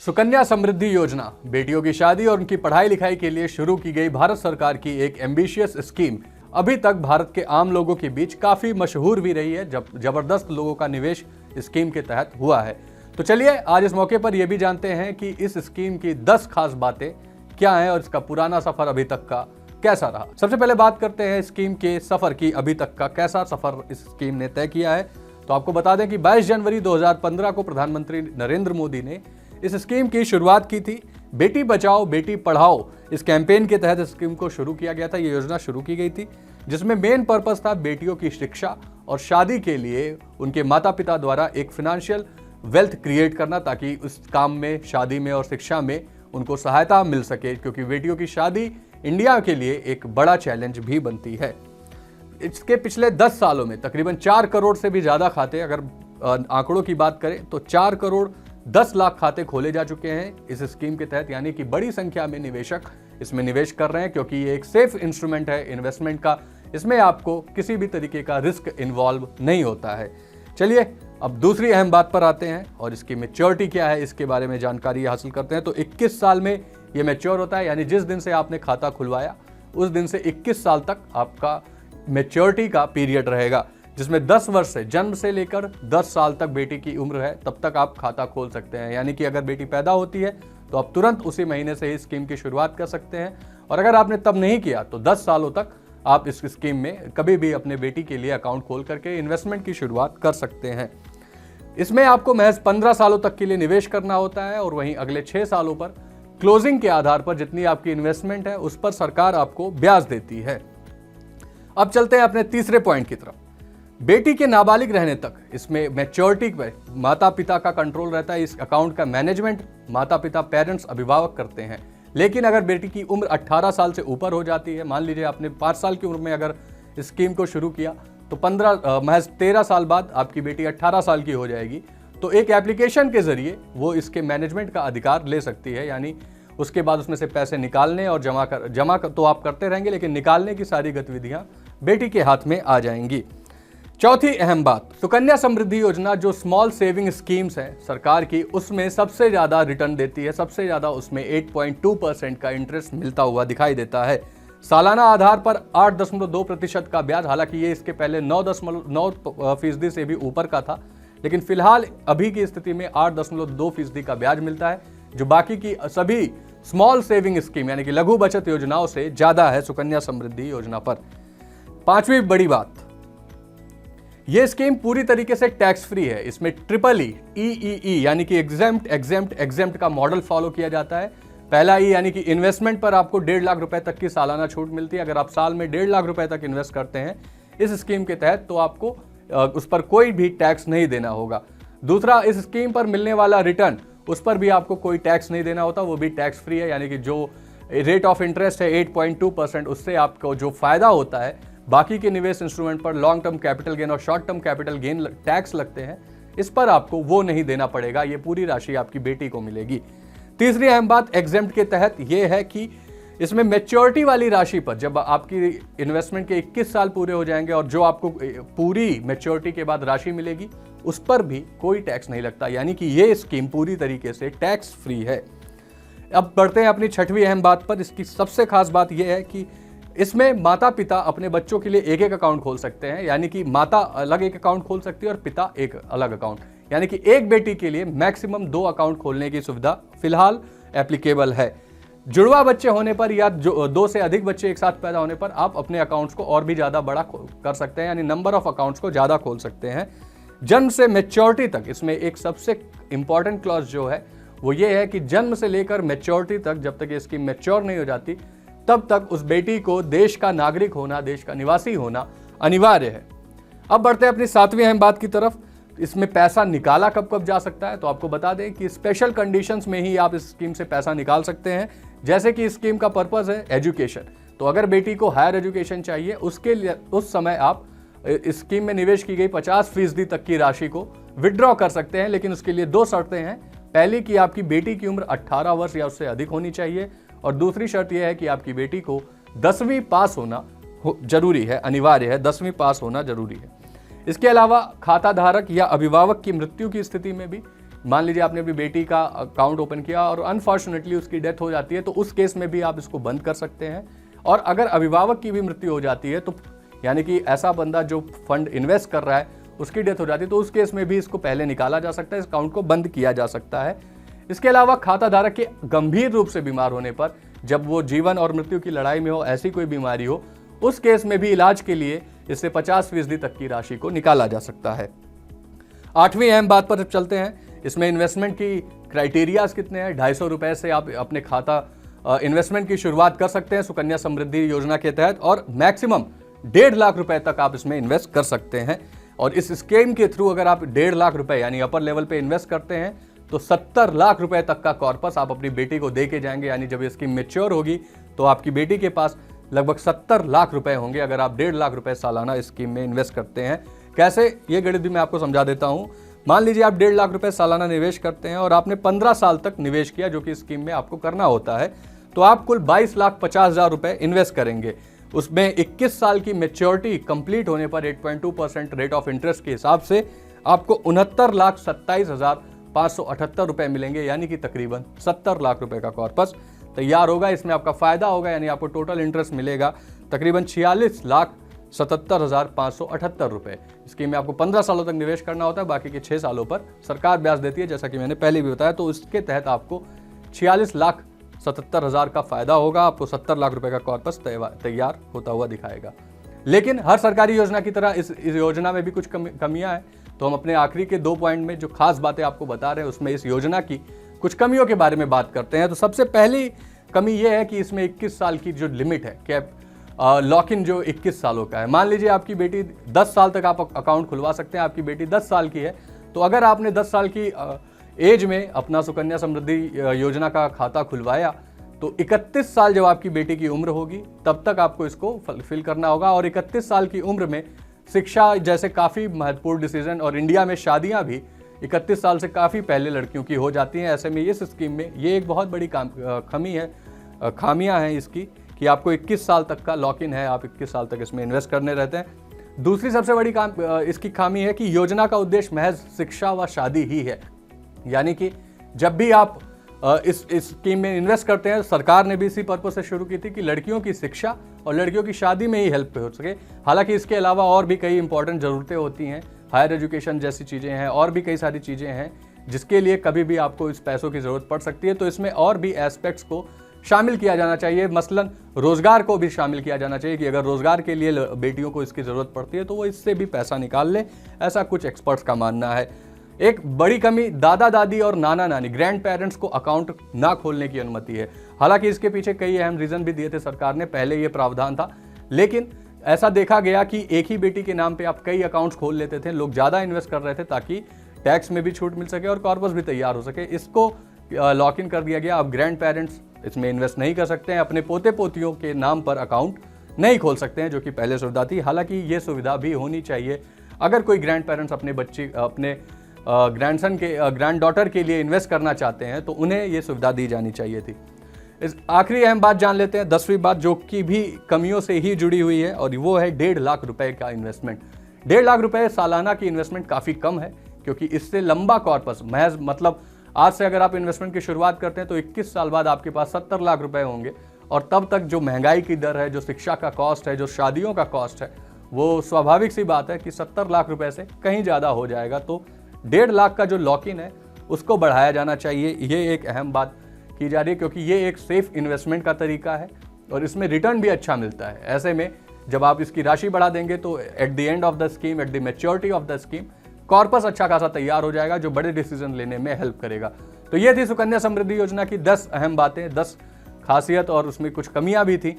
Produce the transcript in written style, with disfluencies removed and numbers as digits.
सुकन्या समृद्धि योजना बेटियों की शादी और उनकी पढ़ाई लिखाई के लिए शुरू की गई भारत सरकार की एक एम्बिशियस स्कीम अभी तक भारत के आम लोगों के बीच काफी मशहूर भी रही है। जबरदस्त लोगों का निवेश स्कीम के तहत हुआ है। तो चलिए आज इस मौके पर यह भी जानते हैं कि इस स्कीम की 10 खास बातें क्या हैं और इसका पुराना सफर अभी तक का कैसा रहा। सबसे पहले बात करते हैं स्कीम के सफर की, अभी तक का कैसा सफर इस स्कीम ने तय किया है। तो आपको बता दें कि 22 जनवरी 2015 को प्रधानमंत्री नरेंद्र मोदी ने इस स्कीम की शुरुआत की थी। बेटी बचाओ बेटी पढ़ाओ इस कैंपेन के तहत स्कीम को शुरू किया गया था। ये योजना शुरू की गई थी जिसमें मेन पर्पस था बेटियों की शिक्षा और शादी के लिए उनके माता पिता द्वारा एक फाइनेंशियल वेल्थ क्रिएट करना, ताकि उस काम में, शादी में और शिक्षा में उनको सहायता मिल सके, क्योंकि बेटियों की शादी इंडिया के लिए एक बड़ा चैलेंज भी बनती है। इसके पिछले 10 सालों में तकरीबन 4 करोड़ से भी ज्यादा खाते, अगर आंकड़ों की बात करें तो 4 करोड़ 10 लाख खाते खोले जा चुके हैं इस स्कीम के तहत, यानी कि बड़ी संख्या में निवेशक इसमें निवेश कर रहे हैं, क्योंकि ये एक सेफ इंस्ट्रूमेंट है इन्वेस्टमेंट का। इसमें आपको किसी भी तरीके का रिस्क इन्वॉल्व नहीं होता है। चलिए अब दूसरी अहम बात पर आते हैं और इसकी मैच्योरिटी क्या है इसके बारे में जानकारी हासिल करते हैं। तो 21 साल में ये मैच्योर होता है, यानी जिस दिन से आपने खाता खुलवाया उस दिन से 21 साल तक आपका मैच्योरिटी का पीरियड रहेगा, जिसमें 10 वर्ष से, जन्म से लेकर 10 साल तक बेटी की उम्र है, तब तक आप खाता खोल सकते हैं। यानी कि अगर बेटी पैदा होती है तो आप तुरंत उसी महीने से ही स्कीम की शुरुआत कर सकते हैं, और अगर आपने तब नहीं किया तो 10 सालों तक आप इस स्कीम में कभी भी अपने बेटी के लिए अकाउंट खोल करके इन्वेस्टमेंट की शुरुआत कर सकते हैं। इसमें आपको महज 15 सालों तक के लिए निवेश करना होता है, और वहीं अगले 6 सालों पर क्लोजिंग के आधार पर जितनी आपकी इन्वेस्टमेंट है उस पर सरकार आपको ब्याज देती है। अब चलते हैं अपने तीसरे पॉइंट की तरफ। बेटी के नाबालिग रहने तक इसमें मैच्योरिटी पे माता पिता का कंट्रोल रहता है। इस अकाउंट का मैनेजमेंट माता पिता, पेरेंट्स, अभिभावक करते हैं। लेकिन अगर बेटी की उम्र 18 साल से ऊपर हो जाती है, मान लीजिए आपने 5 साल की उम्र में अगर स्कीम को शुरू किया तो महज 13 साल बाद आपकी बेटी 18 साल की हो जाएगी, तो एक एप्लीकेशन के जरिए वो इसके मैनेजमेंट का अधिकार ले सकती है। यानी उसके बाद उसमें से पैसे निकालने और जमा कर तो आप करते रहेंगे, लेकिन निकालने की सारी गतिविधियां बेटी के हाथ में आ जाएंगी। चौथी अहम बात, सुकन्या समृद्धि योजना जो स्मॉल सेविंग स्कीम्स है सरकार की, उसमें सबसे ज्यादा रिटर्न देती है। सबसे ज्यादा उसमें 8.2% का इंटरेस्ट मिलता हुआ दिखाई देता है। सालाना आधार पर 8.2% का ब्याज, हालांकि ये इसके पहले 9.9% से भी ऊपर का था, लेकिन फिलहाल अभी की स्थिति में 8.2% का ब्याज मिलता है, जो बाकी की सभी स्मॉल सेविंग स्कीम यानी कि लघु बचत योजनाओं से ज्यादा है सुकन्या समृद्धि योजना पर। पांचवी बड़ी बात, यह स्कीम पूरी तरीके से टैक्स फ्री है। इसमें EEE यानी कि एग्जेम्प्ट का मॉडल फॉलो किया जाता है। पहला ई यानी कि इन्वेस्टमेंट पर आपको 1.5 लाख रुपए तक की सालाना छूट मिलती है। अगर आप साल में 1.5 लाख रुपए तक इन्वेस्ट करते हैं इस स्कीम के तहत तो आपको उस पर कोई भी टैक्स नहीं देना होगा। दूसरा, इस स्कीम पर मिलने वाला रिटर्न, उस पर भी आपको कोई टैक्स नहीं देना होता, वो भी टैक्स फ्री है। यानी कि जो रेट ऑफ इंटरेस्ट है 8.2%, उससे आपको जो फायदा होता है, बाकी के निवेश इंस्ट्रूमेंट पर लॉन्ग टर्म कैपिटल गेन और short term capital gain tax लगते हैं, इस पर आपको वो नहीं देना पड़ेगा। ये पूरी राशि आपकी बेटी को मिलेगी। तीसरी अहम बात एग्जेम्प्ट के तहत यह है कि इसमें मैच्योरिटी वाली राशि पर, जब आपकी इन्वेस्टमेंट के 21 साल पूरे हो जाएंगे और जो आपको पूरी मैच्योरिटी के बाद राशि मिलेगी, उस पर भी कोई टैक्स नहीं लगता। यानी कि यह स्कीम पूरी तरीके से टैक्स फ्री है। अब बढ़ते हैं अपनी छठवीं अहम बात पर। इसकी सबसे खास बात यह है कि इसमें माता पिता अपने बच्चों के लिए एक एक अकाउंट खोल सकते हैं। यानी कि माता अलग एक अकाउंट खोल सकती है और पिता एक अलग अकाउंट, यानी कि एक बेटी के लिए मैक्सिमम 2 अकाउंट खोलने की सुविधा फिलहाल एप्लीकेबल है। जुड़वा बच्चे होने पर या 2 से अधिक बच्चे एक साथ पैदा होने पर आप अपने अकाउंट्स को और भी ज्यादा बड़ा कर सकते हैं, यानी नंबर ऑफ अकाउंट्स को ज्यादा खोल सकते हैं। जन्म से मैच्योरिटी तक इसमें एक सबसे इंपॉर्टेंट क्लॉज जो है वो ये है कि जन्म से लेकर मैच्योरिटी तक, जब तक ये स्कीम मैच्योर नहीं हो जाती तब तक उस बेटी को देश का नागरिक होना, देश का निवासी होना अनिवार्य है। अब बढ़ते हैं अपनी 7वीं अहम बात की तरफ। इसमें पैसा निकाला कब कब जा सकता है, तो आपको बता दें कि स्पेशल कंडीशंस में ही आप इस स्कीम से पैसा निकाल सकते हैं। जैसे कि इस स्कीम का पर्पस है एजुकेशन, तो अगर बेटी को हायर एजुकेशन चाहिए उसके लिए उस समय आप इस स्कीम में निवेश की गई 50% तक की राशि को विड्रॉ कर सकते हैं। लेकिन उसके लिए 2 शर्तें हैं। पहली कि आपकी बेटी की उम्र 18 वर्ष या उससे अधिक होनी चाहिए, और दूसरी शर्त यह है कि आपकी बेटी को 10वीं पास होना जरूरी है, अनिवार्य है, 10वीं पास होना जरूरी है। इसके अलावा खाता धारक या अभिभावक की मृत्यु की स्थिति में भी मान लीजिए आपने अपनी बेटी का अकाउंट ओपन किया और अनफॉर्चुनेटली उसकी डेथ हो जाती है, तो उस केस में भी आप इसको बंद कर सकते हैं। और अगर अभिभावक की भी मृत्यु हो जाती है, तो यानी कि ऐसा बंदा जो फंड इन्वेस्ट कर रहा है उसकी डेथ हो जाती है, तो उस केस में भी इसको पहले निकाला जा सकता है, इस अकाउंट को बंद किया जा सकता है। इसके अलावा खाता धारक के गंभीर रूप से बीमार होने पर, जब वो जीवन और मृत्यु की लड़ाई में हो, ऐसी कोई बीमारी हो, उस केस में भी इलाज के लिए इससे 50% तक की राशि को निकाला जा सकता है। 8वीं अहम बात पर चलते हैं। इसमें इन्वेस्टमेंट की क्राइटेरियाज कितने हैं। 250 रुपए से आप अपने खाता इन्वेस्टमेंट की शुरुआत कर सकते हैं सुकन्या समृद्धि योजना के तहत, और मैक्सिमम 1.5 लाख रुपए तक आप इसमें इन्वेस्ट कर सकते हैं। और इस स्कीम के थ्रू अगर आप 1.5 लाख रुपए यानी अपर लेवल पे इन्वेस्ट करते हैं तो 70 लाख रुपए तक का कॉर्पस आप अपनी बेटी को दे के जाएंगे। यानी जब ये स्कीम मैच्योर होगी तो आपकी बेटी के पास लगभग 70 लाख रुपए होंगे अगर आप 1.5 लाख रुपए सालाना इस स्कीम में इन्वेस्ट करते हैं। कैसे, ये गणित भी मैं आपको समझा देता हूं। मान लीजिए आप 1.5 लाख रुपए सालाना निवेश करते हैं और आपने 15 साल तक निवेश किया, जो कि स्कीम में आपको करना होता है, तो आप कुल 22,50,000 रुपए इन्वेस्ट करेंगे। उसमें 21 साल की मैच्योरिटी कंप्लीट होने पर 8.2% रेट ऑफ इंटरेस्ट के हिसाब से आपको 69,27,578 रुपए मिलेंगे। यानी कि तकरीबन 70 लाख रुपए का कॉर्पस तैयार होगा। इसमें आपका फायदा होगा, यानी आपको टोटल इंटरेस्ट मिलेगा तकरीबन 46,77,578 रुपए। स्कीम में आपको 15 सालों तक निवेश करना होता है, बाकी के 6 सालों पर सरकार ब्याज देती है, जैसा कि मैंने पहले भी बताया। तो इसके तहत आपको 46,77,000 का फायदा होगा। आपको 70 लाख रुपए का कॉर्पस तैयार होता हुआ दिखाएगा। लेकिन हर सरकारी योजना की तरह इस योजना में भी कुछ कमियां हैं। तो हम अपने आखिरी के 2 पॉइंट में जो खास बातें आपको बता रहे हैं, उसमें इस योजना की कुछ कमियों के बारे में बात करते हैं। तो सबसे पहली कमी यह है कि इसमें 21 साल की जो लिमिट है, कैप लॉक इन जो 21 सालों का है। मान लीजिए आपकी बेटी 10 साल तक आप अकाउंट खुलवा सकते हैं। आपकी बेटी 10 साल की है, तो अगर आपने 10 साल की एज में अपना सुकन्या समृद्धि योजना का खाता खुलवाया, तो 31 साल जब आपकी बेटी की उम्र होगी तब तक आपको इसको फिल करना होगा। और 31 साल की उम्र में शिक्षा जैसे काफ़ी महत्वपूर्ण डिसीजन, और इंडिया में शादियां भी 31 साल से काफ़ी पहले लड़कियों की हो जाती हैं। ऐसे में इस स्कीम में ये एक बहुत बड़ी खामियां हैं इसकी, कि आपको 21 साल तक का लॉक इन है, आप 21 साल तक इसमें इन्वेस्ट करने रहते हैं। दूसरी सबसे बड़ी इसकी खामी है कि योजना का उद्देश्य महज शिक्षा व शादी ही है। यानी कि जब भी आप इस स्कीम में इन्वेस्ट करते हैं, सरकार ने भी इसी पर्पज से शुरू की थी कि लड़कियों की शिक्षा और लड़कियों की शादी में ही हेल्प हो सके। हालांकि इसके अलावा और भी कई इंपॉर्टेंट ज़रूरतें होती हैं, हायर एजुकेशन जैसी चीज़ें हैं, और भी कई सारी चीज़ें हैं जिसके लिए कभी भी आपको इस पैसों की ज़रूरत पड़ सकती है। तो इसमें और भी एस्पेक्ट्स को शामिल किया जाना चाहिए। मसलन रोज़गार को भी शामिल किया जाना चाहिए कि अगर रोज़गार के लिए बेटियों को इसकी ज़रूरत पड़ती है तो वो इससे भी पैसा निकाल ले, ऐसा कुछ एक्सपर्ट्स का मानना है। एक बड़ी कमी दादा दादी और नाना नानी, ग्रैंड पेरेंट्स को अकाउंट ना खोलने की अनुमति है। हालांकि इसके पीछे कई अहम रीज़न भी दिए थे सरकार ने, पहले ये प्रावधान था, लेकिन ऐसा देखा गया कि एक ही बेटी के नाम पे आप कई अकाउंट्स खोल लेते थे, लोग ज़्यादा इन्वेस्ट कर रहे थे ताकि टैक्स में भी छूट मिल सके और कॉर्पस भी तैयार हो सके। इसको लॉक इन कर दिया गया। अब ग्रैंड पेरेंट्स इसमें इन्वेस्ट नहीं कर सकते हैं, अपने पोते पोतियों के नाम पर अकाउंट नहीं खोल सकते हैं, जो कि पहले सुविधा थी। हालांकि ये सुविधा भी होनी चाहिए। अगर कोई ग्रैंड पेरेंट्स अपने ग्रैंडसन के ग्रैंड डॉटर के लिए इन्वेस्ट करना चाहते हैं तो उन्हें ये सुविधा दी जानी चाहिए थी। इस आखिरी अहम बात जान लेते हैं, 10वीं बात, जो कि भी कमियों से ही जुड़ी हुई है, और वो है 1.5 लाख रुपए का इन्वेस्टमेंट। 1.5 लाख रुपए सालाना की इन्वेस्टमेंट काफ़ी कम है, क्योंकि इससे लंबा कॉर्पस, महज मतलब आज से अगर आप इन्वेस्टमेंट की शुरुआत करते हैं तो 21 साल बाद आपके पास 70 लाख रुपए होंगे, और तब तक जो महंगाई की दर है, जो शिक्षा का कॉस्ट है, जो शादियों का कॉस्ट है, वो स्वाभाविक सी बात है कि 70 लाख रुपए से कहीं ज़्यादा हो जाएगा। तो 1.5 लाख का जो लॉक इन है उसको बढ़ाया जाना चाहिए। ये एक अहम बात की जा रही है, क्योंकि ये एक सेफ इन्वेस्टमेंट का तरीका है और इसमें रिटर्न भी अच्छा मिलता है। ऐसे में जब आप इसकी राशि बढ़ा देंगे तो at the end of the scheme, at the maturity of the scheme, corpus अच्छा खासा तैयार हो जाएगा, जो बड़े डिसीजन लेने में हेल्प करेगा। तो ये थी सुकन्या समृद्धि योजना की 10 अहम बातें, 10 खासियत, और उसमें कुछ कमियां भी थी।